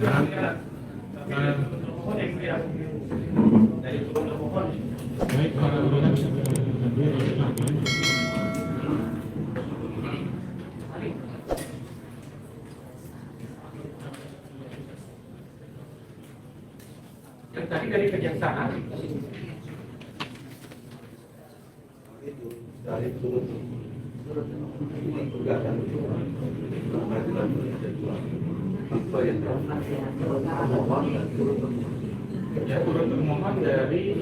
Baik, para ulama yang tadi dari kejaksaan dari turut gugatan pengadilan apa yang termohon dan turut ya turut termohon dari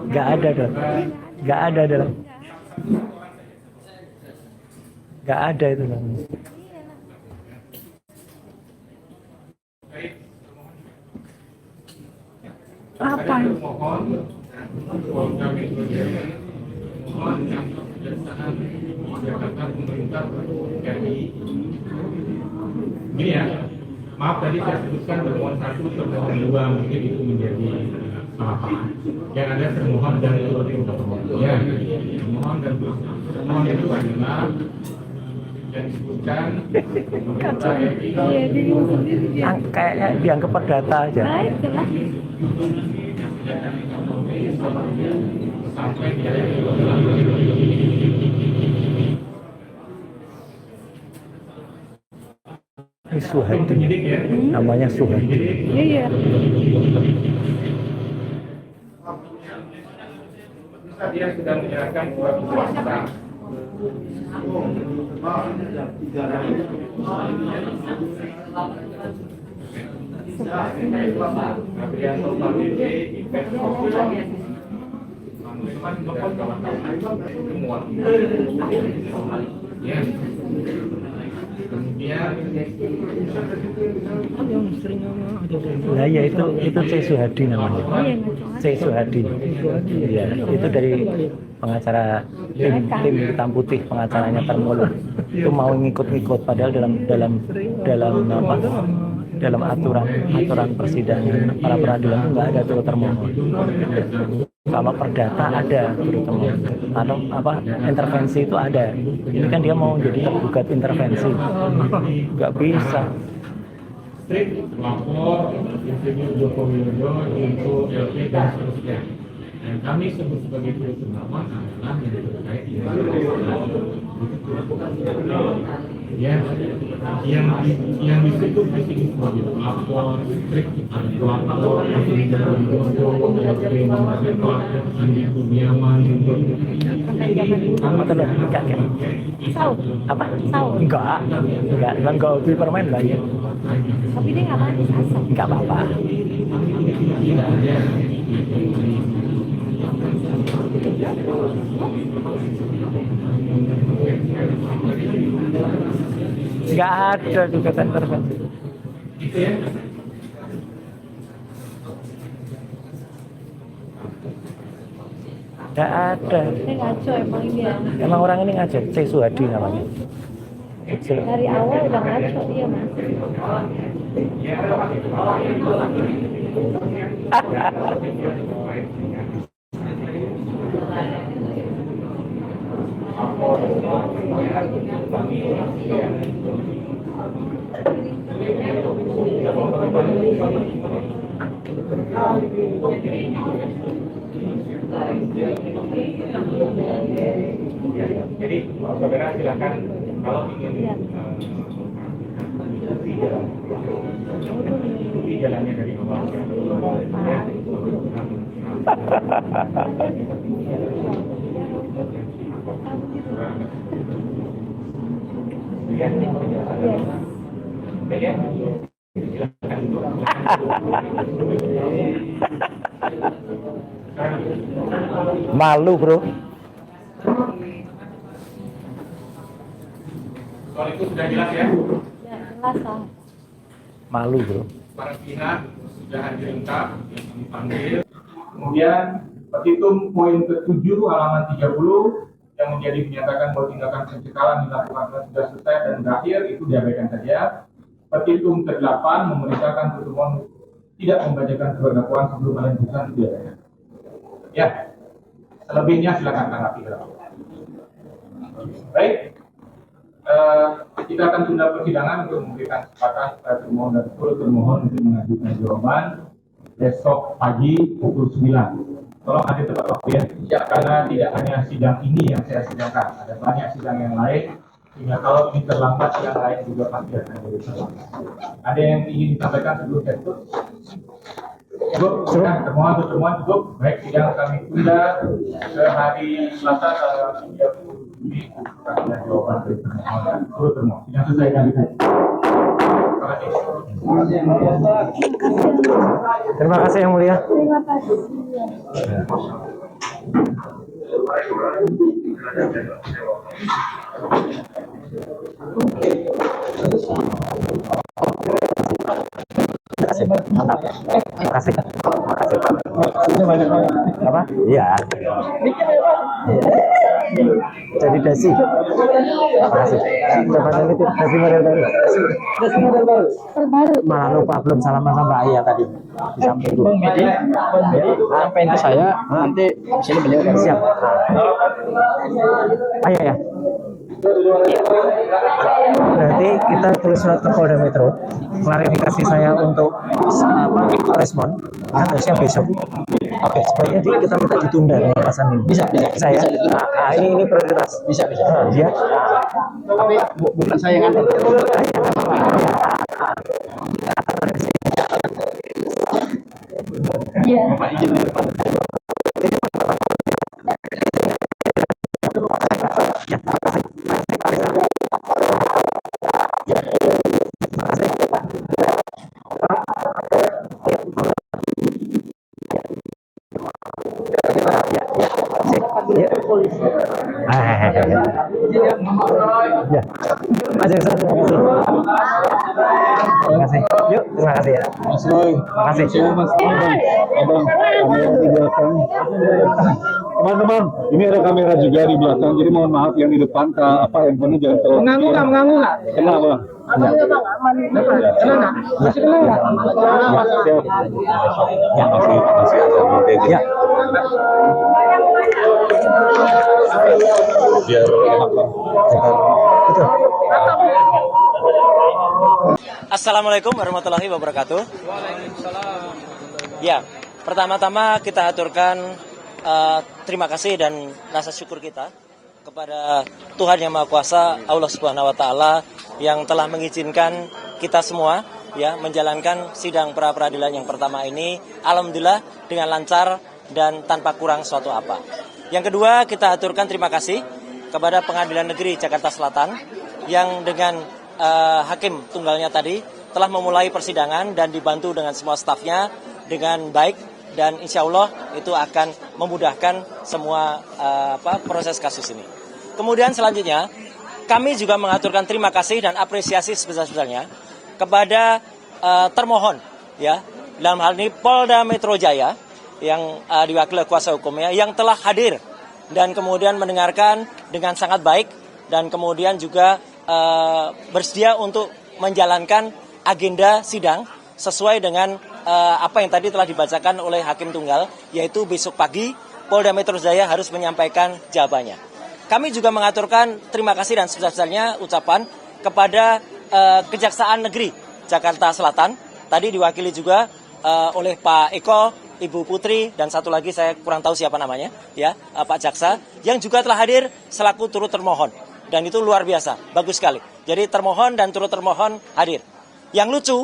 Nggak ada dong, nggak ada dalam, nggak ada itu dong. Apa? Mohon kami mohon kantor kejaksaan Jakarta pemerintah RI. Ini ya, maaf tadi saya sebutkan termohon 1, termohon 2, mungkin itu menjadi salah paham. Yang ada termohon dan termohon. Ya, termohon dan termohon itu adalah yang disebutkan pemerintah RI. Kayaknya dianggap perdata aja. Sampai dia Ini Suhadi, namanya Suhadi. Iya. dia sudah menyerahkan surat kuasa. Gabrianto Pabede, investor semua. Ya. Kemudian Nah ya itu C. Suhadi namanya. C. Suhadi. Iya, itu dari pengacara tim hitam putih, pengacaranya Termolo. Itu mau ngikut-ngikut padahal dalam aturan persidangan para peradilan itu nggak ada turut termohon. Kalau perdata ada turut termohon. Atau intervensi itu ada. Ini kan dia mau jadi tergugat intervensi, nggak bisa. lapor Insinyur Joko Widodo untuk LP dan seterusnya. Dan kami sebut sebagai turut termohon adalah yang terkait ya, yang disebut di sini sebagai pelapor, pelapor, Andi Kurniawan, Enggak beli permen lah ya. Tapi dia nggak manis asam. Enggak apa-apa. Enggak ada juga intervensi. gitu ya. Enggak ada. Ini ngaco emang dia. Emang orang ini ngajar, C. Suhadi namanya. Dari awal udah ngaco dia mas. Jadi saudara silakan kalau ingin ikuti jalannya dari awal. Ya. Ya. Malu, bro. Soal itu sudah jelas ya? Ya jelas lah. Malu, bro. Para pihak sudah hadir lengkap yang dipanggil. Kemudian petitum poin ke-7 halaman 30 yang menjadi menyatakan bahwa tindakan pencekalan dilakukan sudah selesai dan berakhir itu diabaikan saja. Petitum ke-8 memerintahkan pertemuan tidak membacakan surat dakwaan sebelum ada putusan diabaikan. Ya, Selebihnya silakan tanggapi. Baik, kita akan tunda persidangan untuk memberikan kesempatan kepada termohon dan termohon untuk mengajukan jawaban besok pagi pukul 9. Tolong hadir tepat waktu ya, karena tidak hanya sidang ini yang saya sidangkan, ada banyak sidang yang lain. Sehingga kalau ini terlambat, yang lain juga pasti akan jadi terlambat. Ada yang ingin disampaikan sebelum saya tutup? Cukup, termohon untuk termohon cukup. Baik, sidang kami tunda ke hari Selasa tanggal 30 Juni untuk jawaban dari termohon dan termohon. Sidang selesai kami tutup. Terima kasih Yang Mulia. Terima kasih. Mantap. Terima kasih. Apa? Iya. Jadi dasi. Terima kasih. Coba nanti dasi model baru. Terbaru. Malah lupa belum salaman sama Mbak Ayah tadi. Di samping itu. Sampai ke saya nanti sini beliau baru Siap. Ayo ya. Berarti kita tulis surat ke Polda Metro. Klarifikasi saya untuk respon harusnya besok. Oke, sebaiknya kita minta ditunda pembahasan ini. bisa Saya. Ini prioritas. bisa Ya. tapi bukan saya yang antar. Iya. Bapak izin di depan. Ya. Mas Jaksa, terima kasih. Terima kasih. Yuk, terima kasih ya. Mas Roy, Terima kasih. Mas Abang, kamera di belakang. Teman-teman, ini ada kamera juga di belakang, jadi mohon maaf yang di depan, handphonenya jangan terlalu. Mengganggu nggak? Kenapa? Masih kenal nggak? Siap. Ya. Masih ada meeting. Ya. Biar enak lah. Betul. Assalamualaikum warahmatullahi wabarakatuh. Ya, pertama-tama kita aturkan terima kasih dan rasa syukur kita kepada Tuhan Yang Maha Kuasa, Allah Subhanahu wa taala yang telah mengizinkan kita semua ya menjalankan sidang pra peradilan yang pertama ini alhamdulillah dengan lancar dan tanpa kurang suatu apa. Yang kedua, kita aturkan terima kasih kepada Pengadilan Negeri Jakarta Selatan yang dengan hakim tunggalnya tadi telah memulai persidangan dan dibantu dengan semua stafnya dengan baik dan insya Allah itu akan memudahkan semua proses kasus ini. Kemudian selanjutnya kami juga mengaturkan terima kasih dan apresiasi sebesar-besarnya kepada termohon ya dalam hal ini Polda Metro Jaya yang diwakili kuasa hukumnya yang telah hadir dan kemudian mendengarkan dengan sangat baik dan kemudian juga bersedia untuk menjalankan agenda sidang sesuai dengan apa yang tadi telah dibacakan oleh Hakim Tunggal, yaitu besok pagi Polda Metro Jaya harus menyampaikan jawabannya. Kami juga mengaturkan terima kasih dan sebesar-besarnya ucapan kepada Kejaksaan Negeri Jakarta Selatan, tadi diwakili juga oleh Pak Eko, Ibu Putri, dan satu lagi saya kurang tahu siapa namanya, ya Pak Jaksa, yang juga telah hadir selaku turut termohon. Dan itu luar biasa, bagus sekali. Jadi termohon dan turut termohon hadir. Yang lucu,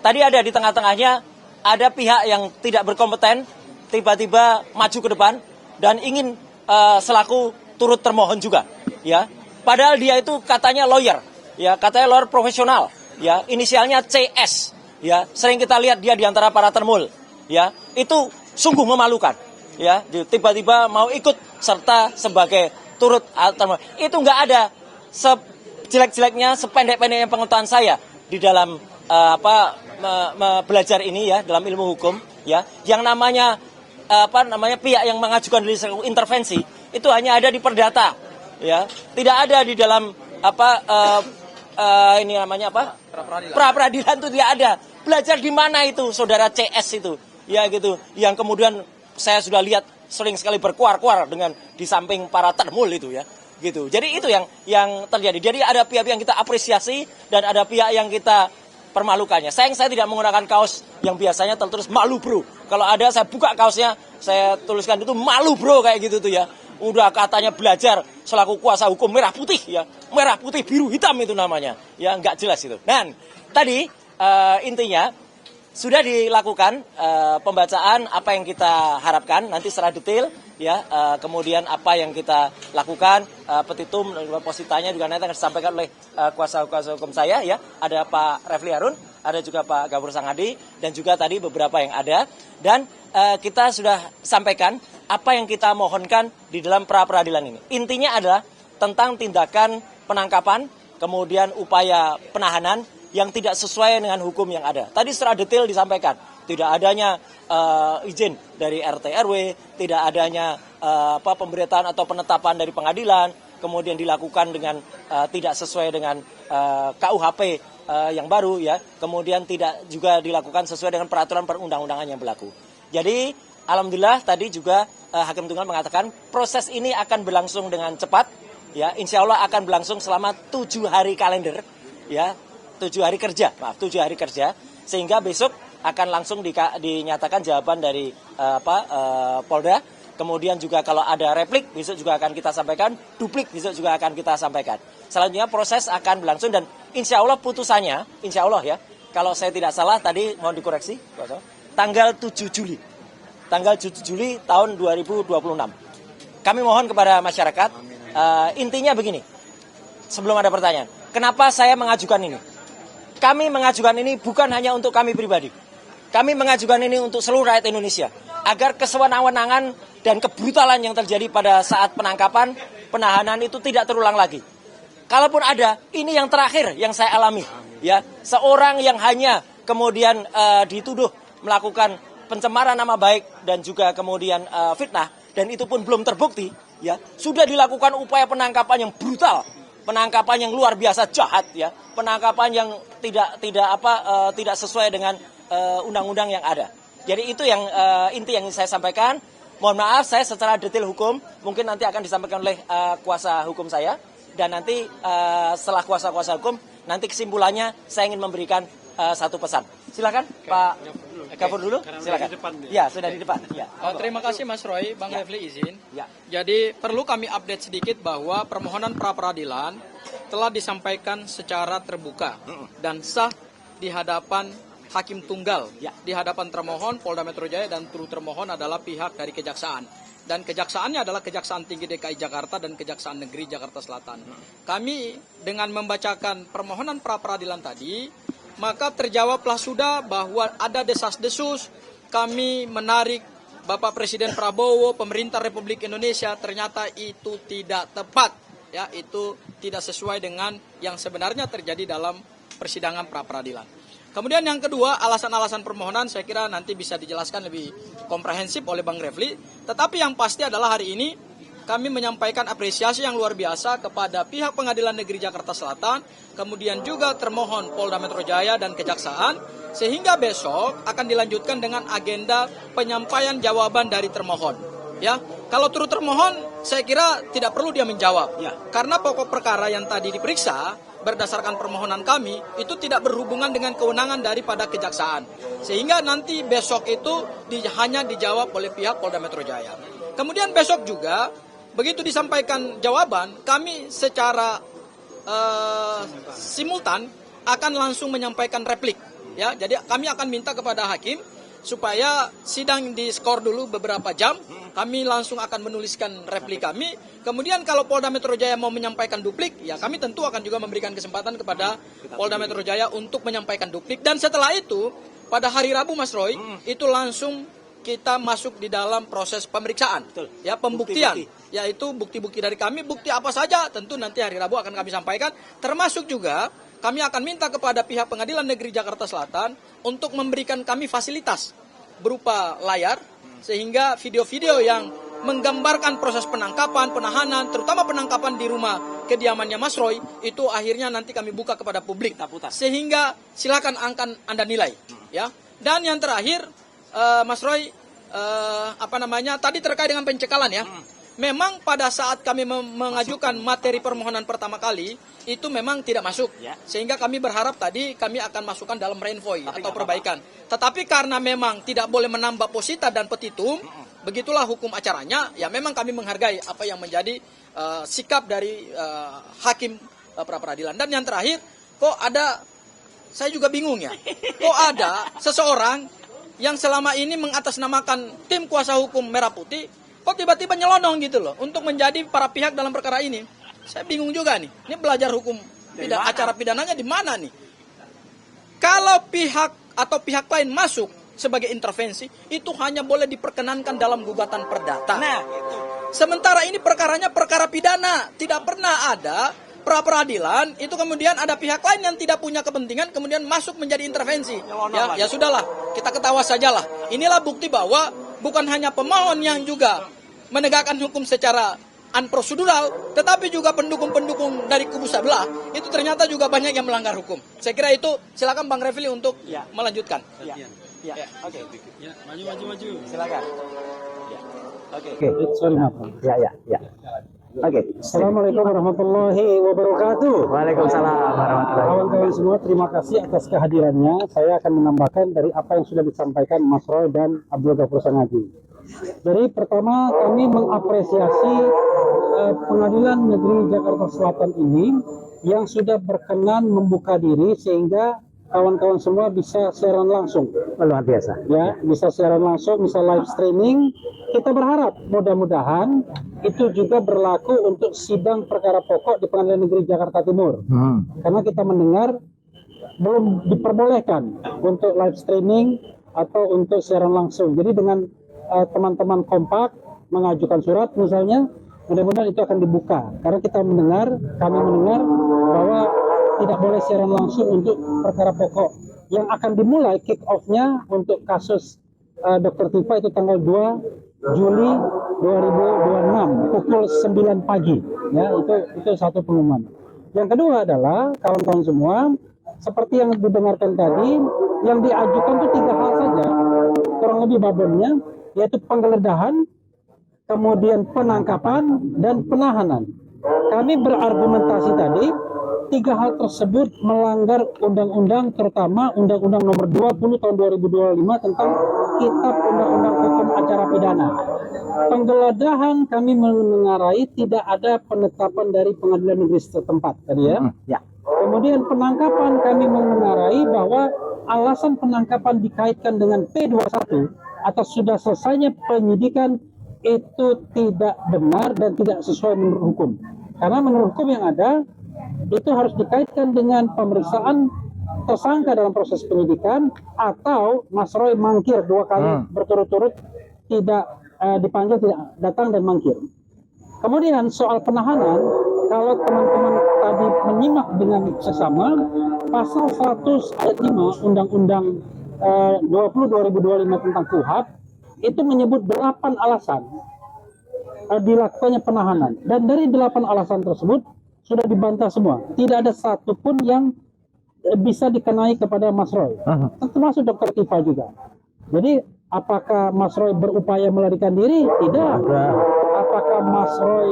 tadi ada di tengah-tengahnya, ada pihak yang tidak berkompeten, tiba-tiba maju ke depan, dan ingin selaku turut termohon juga. Ya, padahal dia itu katanya lawyer, ya katanya lawyer profesional, ya inisialnya CS. Ya, sering kita lihat dia di antara para termul. Ya, itu sungguh memalukan. Ya, tiba-tiba mau ikut serta sebagai turut termohon. Itu nggak ada sejelek-jeleknya, sependek-pendeknya pengetahuan saya di dalam belajar ini ya dalam ilmu hukum ya. Yang namanya pihak yang mengajukan diri sebagai intervensi itu hanya ada di perdata ya. Tidak ada di dalam ini namanya apa? Pra peradilan itu tidak ada. Belajar di mana itu saudara CS itu? Ya gitu. Yang kemudian saya sudah lihat sering sekali berkuar-kuar dengan di samping para termul itu ya. Gitu. Jadi itu yang terjadi. Jadi ada pihak yang kita apresiasi dan ada pihak yang kita permalukannya. Sayang saya tidak menggunakan kaos yang biasanya tertulis malu bro. Kalau ada saya buka kaosnya, saya tuliskan itu malu bro kayak gitu tuh ya. Udah katanya belajar selaku kuasa hukum merah putih ya. Merah putih biru hitam itu namanya. Ya nggak jelas itu. Dan tadi intinya sudah dilakukan pembacaan apa yang kita harapkan nanti secara detail ya, kemudian apa yang kita lakukan, petitum positanya juga nanti akan disampaikan oleh kuasa hukum saya ya, ada Pak Refli Harun, ada juga Pak Gafur Sangadi dan juga tadi beberapa yang ada, dan kita sudah sampaikan apa yang kita mohonkan di dalam pra peradilan ini. Intinya adalah tentang tindakan penangkapan, kemudian upaya penahanan yang tidak sesuai dengan hukum yang ada. Tadi secara detail disampaikan, tidak adanya izin dari RT RW, tidak adanya pemberitaan atau penetapan dari pengadilan, kemudian dilakukan dengan tidak sesuai dengan KUHP yang baru ya, kemudian tidak juga dilakukan sesuai dengan peraturan perundang-undangan yang berlaku. Jadi alhamdulillah tadi juga Hakim Tunggal mengatakan proses ini akan berlangsung dengan cepat ya, insya Allah akan berlangsung selama 7 hari kalender ya. 7 hari kerja, sehingga besok akan langsung dinyatakan jawaban dari Polda. Kemudian juga kalau ada replik besok juga akan kita sampaikan, duplik besok juga akan kita sampaikan. Selanjutnya proses akan berlangsung dan insya Allah putusannya, insya Allah ya, kalau saya tidak salah tadi mohon dikoreksi, tanggal 7 Juli tahun 2026. Kami mohon kepada masyarakat, intinya begini, sebelum ada pertanyaan, kenapa saya mengajukan ini? Kami mengajukan ini bukan hanya untuk kami pribadi. Kami mengajukan ini untuk seluruh rakyat Indonesia. Agar kesewenang-wenangan dan kebrutalan yang terjadi pada saat penangkapan, penahanan itu tidak terulang lagi. Kalaupun ada, ini yang terakhir yang saya alami. Ya, seorang yang hanya kemudian dituduh melakukan pencemaran nama baik dan juga kemudian fitnah, dan itu pun belum terbukti, ya sudah dilakukan upaya penangkapan yang brutal. Penangkapan yang luar biasa jahat ya, penangkapan yang tidak sesuai dengan undang-undang yang ada. Jadi itu yang inti yang saya sampaikan. Mohon maaf saya secara detail hukum mungkin nanti akan disampaikan oleh kuasa hukum saya, dan nanti setelah kuasa hukum nanti kesimpulannya saya ingin memberikan satu pesan. Silakan Pak Gafur dulu, silakan. Ya, sudah di depan. Ya. Terima kasih Mas Roy, Bang Refli izin. Ya. Jadi perlu kami update sedikit bahwa permohonan pra peradilan telah disampaikan secara terbuka dan sah di hadapan Hakim Tunggal, di hadapan termohon Polda Metro Jaya, dan turut termohon adalah pihak dari Kejaksaan. Dan kejaksaannya adalah Kejaksaan Tinggi DKI Jakarta dan Kejaksaan Negeri Jakarta Selatan. Kami dengan membacakan permohonan pra peradilan tadi, maka terjawablah sudah bahwa ada desas-desus kami menarik Bapak Presiden Prabowo, pemerintah Republik Indonesia, ternyata itu tidak tepat, ya, itu tidak sesuai dengan yang sebenarnya terjadi dalam persidangan pra peradilan. Kemudian yang kedua, alasan-alasan permohonan saya kira nanti bisa dijelaskan lebih komprehensif oleh Bang Refli. Tetapi yang pasti adalah hari ini kami menyampaikan apresiasi yang luar biasa kepada pihak Pengadilan Negeri Jakarta Selatan, kemudian juga termohon Polda Metro Jaya dan Kejaksaan, sehingga besok akan dilanjutkan dengan agenda penyampaian jawaban dari termohon. Ya, kalau turut termohon, saya kira tidak perlu dia menjawab. Ya, karena pokok perkara yang tadi diperiksa berdasarkan permohonan kami itu tidak berhubungan dengan kewenangan daripada Kejaksaan, sehingga nanti besok itu hanya dijawab oleh pihak Polda Metro Jaya. Kemudian besok juga begitu disampaikan jawaban, kami secara simultan akan langsung menyampaikan replik. Ya, jadi kami akan minta kepada hakim supaya sidang diskor dulu beberapa jam. Kami langsung akan menuliskan replik kami. Kemudian kalau Polda Metro Jaya mau menyampaikan duplik, ya kami tentu akan juga memberikan kesempatan kepada Polda Metro Jaya untuk menyampaikan duplik. Dan setelah itu, pada hari Rabu Mas Roy, itu langsung kita masuk di dalam proses pemeriksaan, ya, pembuktian, yaitu bukti-bukti dari kami, bukti apa saja tentu nanti hari Rabu akan kami sampaikan, termasuk juga kami akan minta kepada pihak Pengadilan Negeri Jakarta Selatan untuk memberikan kami fasilitas berupa layar, sehingga video-video yang menggambarkan proses penangkapan, penahanan, terutama penangkapan di rumah kediamannya Mas Roy, itu akhirnya nanti kami buka kepada publik, sehingga silakan akan Anda nilai, ya. Dan yang terakhir, Mas Roy, tadi terkait dengan pencekalan ya. Memang pada saat kami mengajukan materi permohonan pertama kali itu memang tidak masuk, sehingga kami berharap tadi kami akan masukkan dalam renvoy atau perbaikan. Tetapi karena memang tidak boleh menambah posita dan petitum, begitulah hukum acaranya. Ya memang kami menghargai apa yang menjadi sikap dari hakim pra peradilan. Dan yang terakhir, kok ada, saya juga bingung ya, kok ada seseorang yang selama ini mengatasnamakan tim kuasa hukum Merah Putih, kok tiba-tiba nyelonong gitu loh untuk menjadi para pihak dalam perkara ini. Saya bingung juga nih. Ini belajar hukum acara pidananya di mana nih? Kalau pihak atau pihak lain masuk sebagai intervensi, itu hanya boleh diperkenankan dalam gugatan perdata. Sementara ini perkaranya perkara pidana, tidak pernah ada pra peradilan itu kemudian ada pihak lain yang tidak punya kepentingan kemudian masuk menjadi intervensi. Ya sudahlah, kita ketawa sajalah. Inilah bukti bahwa bukan hanya pemohon yang juga menegakkan hukum secara unprosedural, tetapi juga pendukung-pendukung dari kubu sebelah itu ternyata juga banyak yang melanggar hukum. Saya kira itu, silakan Bang Refli untuk melanjutkan. Oke. Maju. Silakan. Oke. Sorry, maaf. Ya. Oke. Assalamualaikum warahmatullahi wabarakatuh. Waalaikumsalam warahmatullahi Kawan-kawan semua, terima kasih atas kehadirannya. Saya akan menambahkan dari apa yang sudah disampaikan Mas Roy dan Abdul Ghafur Sanadi. Jadi pertama kami mengapresiasi Pengadilan Negeri Jakarta Selatan ini yang sudah berkenan membuka diri sehingga kawan-kawan semua bisa siaran langsung. Luar biasa. Ya, bisa siaran langsung, bisa live streaming. Kita berharap mudah-mudahan itu juga berlaku untuk sidang perkara pokok di Pengadilan Negeri Jakarta Timur. Karena kita mendengar belum diperbolehkan untuk live streaming atau untuk siaran langsung. Jadi dengan teman-teman kompak mengajukan surat misalnya, mudah-mudahan itu akan dibuka. Karena kami mendengar bahwa tidak boleh siaran langsung untuk perkara pokok yang akan dimulai kick off-nya untuk kasus Dr. Tifa itu tanggal 2 Juli 2026 pukul 9 pagi. Ya, itu satu pengumuman. Yang kedua adalah kawan-kawan semua, seperti yang didengarkan tadi, yang diajukan itu 3 hal saja, kurang lebih babonnya, yaitu penggeledahan, kemudian penangkapan, dan penahanan. Kami berargumentasi tadi, 3 hal tersebut melanggar undang-undang, terutama Undang-Undang Nomor 20 Tahun 2025 tentang Kitab Undang-Undang Hukum Acara Pidana. Penggeledahan kami menengarai tidak ada penetapan dari pengadilan negeri setempat tadi ya. Kemudian penangkapan kami menengarai bahwa alasan penangkapan dikaitkan dengan P21 atas sudah selesainya penyidikan itu tidak benar dan tidak sesuai menurut hukum. Karena menurut hukum yang ada itu harus dikaitkan dengan pemeriksaan tersangka dalam proses penyidikan atau Mas Roy mangkir 2 kali berturut-turut, tidak dipanggil, tidak datang dan mangkir. Kemudian soal penahanan, kalau teman-teman tadi menyimak dengan sesama, pasal 100 ayat 5 Undang-Undang 20/2025 tentang KUHP itu menyebut 8 alasan dilakukannya penahanan, dan dari 8 alasan tersebut sudah dibantah semua. Tidak ada satupun yang bisa dikenai kepada Mas Roy, termasuk Dr. Tifa juga. Jadi apakah Mas Roy berupaya melarikan diri? Tidak. Apakah Mas Roy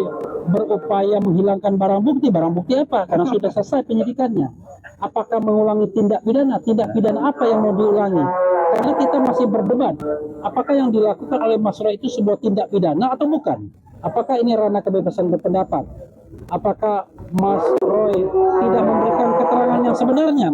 berupaya menghilangkan barang bukti? Barang bukti apa? Karena sudah selesai penyidikannya. Apakah mengulangi tindak pidana? Tindak pidana apa yang mau diulangi? Karena kita masih berdebat, apakah yang dilakukan oleh Mas Roy itu sebuah tindak pidana atau bukan? Apakah ini ranah kebebasan berpendapat? Apakah Mas Roy tidak memberikan keterangan yang sebenarnya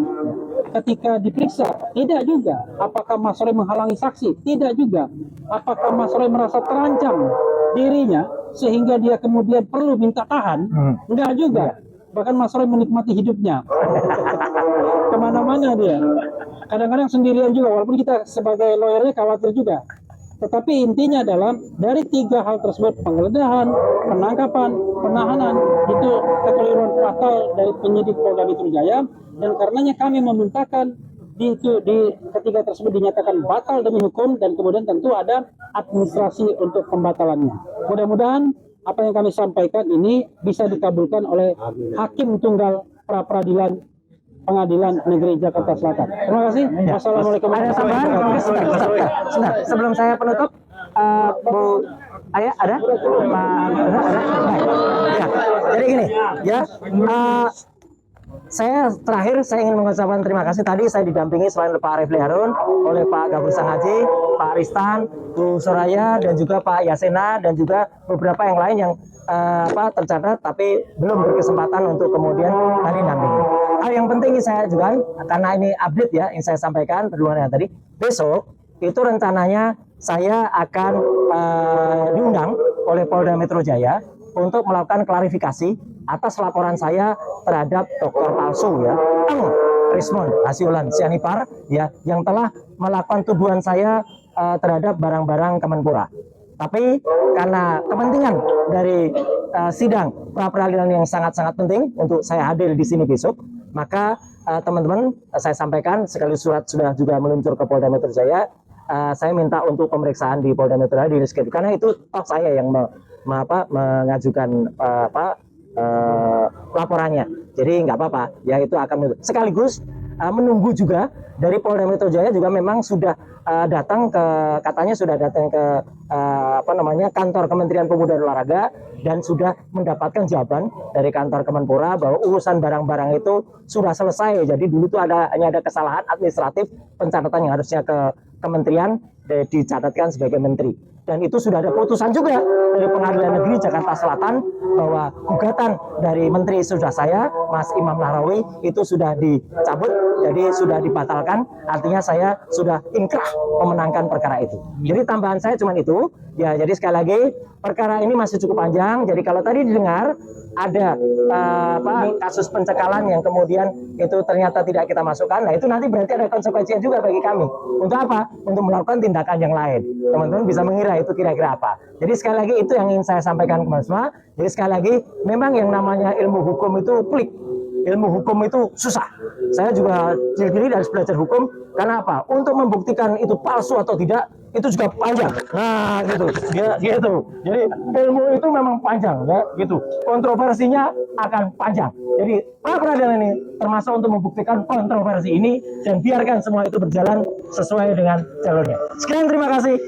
ketika diperiksa? Tidak juga. Apakah Mas Roy menghalangi saksi? Tidak juga. Apakah Mas Roy merasa terancam dirinya sehingga dia kemudian perlu minta tahan? Enggak juga. Bahkan Mas Roy menikmati hidupnya. Kemana-mana dia. Kadang-kadang sendirian juga, walaupun kita sebagai lawyernya khawatir juga. Tetapi intinya adalah dari 3 hal tersebut, penggeledahan, penangkapan, penahanan, itu kekeliruan fatal dari penyidik Polda Metro Jaya, dan karenanya kami memintakan di ketiga tersebut dinyatakan batal demi hukum, dan kemudian tentu ada administrasi untuk pembatalannya. Mudah-mudahan apa yang kami sampaikan ini bisa dikabulkan oleh Hakim Tunggal Pra Peradilan Pengadilan Negeri Jakarta Selatan. Terima kasih. Wassalamualaikum warahmatullahi wabarakatuh. Sebelum saya penutup, Bu Ayah ada? Ada? Baik. Ya. Jadi gini, ya. Saya terakhir saya ingin mengucapkan terima kasih. Tadi saya didampingi selain Pak Refli Harun oleh Pak Gabur Sangaji, Pak Ristan, Bu Soraya, dan juga Pak Yasena, dan juga beberapa yang lain yang tercatat tapi belum berkesempatan untuk kemudian tadi dampingi. Hal yang penting saya juga, karena ini update ya yang saya sampaikan perluannya tadi, besok itu rencananya saya akan diundang oleh Polda Metro Jaya untuk melakukan klarifikasi atas laporan saya terhadap dokter palsu ya, Rismon Hasiolan Sianipar ya, yang telah melakukan tuduhan saya terhadap barang-barang Kemenpora. Tapi karena kepentingan dari sidang pra peradilan yang sangat-sangat penting untuk saya hadir di sini besok, maka teman-teman saya sampaikan sekali surat sudah juga meluncur ke Polda Metro Jaya. Saya minta untuk pemeriksaan di Polda Metro Jaya karena itu toh saya yang mengajukan laporannya. Jadi nggak apa-apa, ya itu akan sekaligus menunggu juga dari Polda Metro Jaya juga memang sudah datang ke, katanya sudah datang ke kantor Kementerian Pemuda dan Olahraga dan sudah mendapatkan jawaban dari kantor Kemenpora bahwa urusan barang-barang itu sudah selesai. Jadi dulu tuh hanya ada kesalahan administratif pencatatan yang harusnya ke kementerian dicatatkan sebagai menteri. Dan itu sudah ada putusan juga dari Pengadilan Negeri Jakarta Selatan bahwa gugatan dari menteri sudah saya, Mas Imam Nahrawi, itu sudah dicabut, jadi sudah dibatalkan. Artinya saya sudah inkrah memenangkan perkara itu. Jadi tambahan saya cuma itu. Ya, jadi sekali lagi perkara ini masih cukup panjang. Jadi kalau tadi didengar ada kasus pencekalan yang kemudian itu ternyata tidak kita masukkan, nah itu nanti berarti ada konsekuensinya juga bagi kami. Untuk apa? Untuk melakukan tindakan yang lain. Teman-teman bisa mengira itu kira-kira apa. Jadi sekali lagi itu yang ingin saya sampaikan ke semua. Jadi sekali lagi memang yang namanya ilmu hukum itu pelik. Ilmu hukum itu susah. Saya juga ciri-ciri harus belajar hukum. Karena apa? Untuk membuktikan itu palsu atau tidak, itu juga panjang. Nah, gitu. Ya, gitu. Jadi ilmu itu memang panjang, ya, gitu. Kontroversinya akan panjang. Jadi pra peradilan ini termasuk untuk membuktikan kontroversi ini dan biarkan semua itu berjalan sesuai dengan jalurnya. Sekian, terima kasih.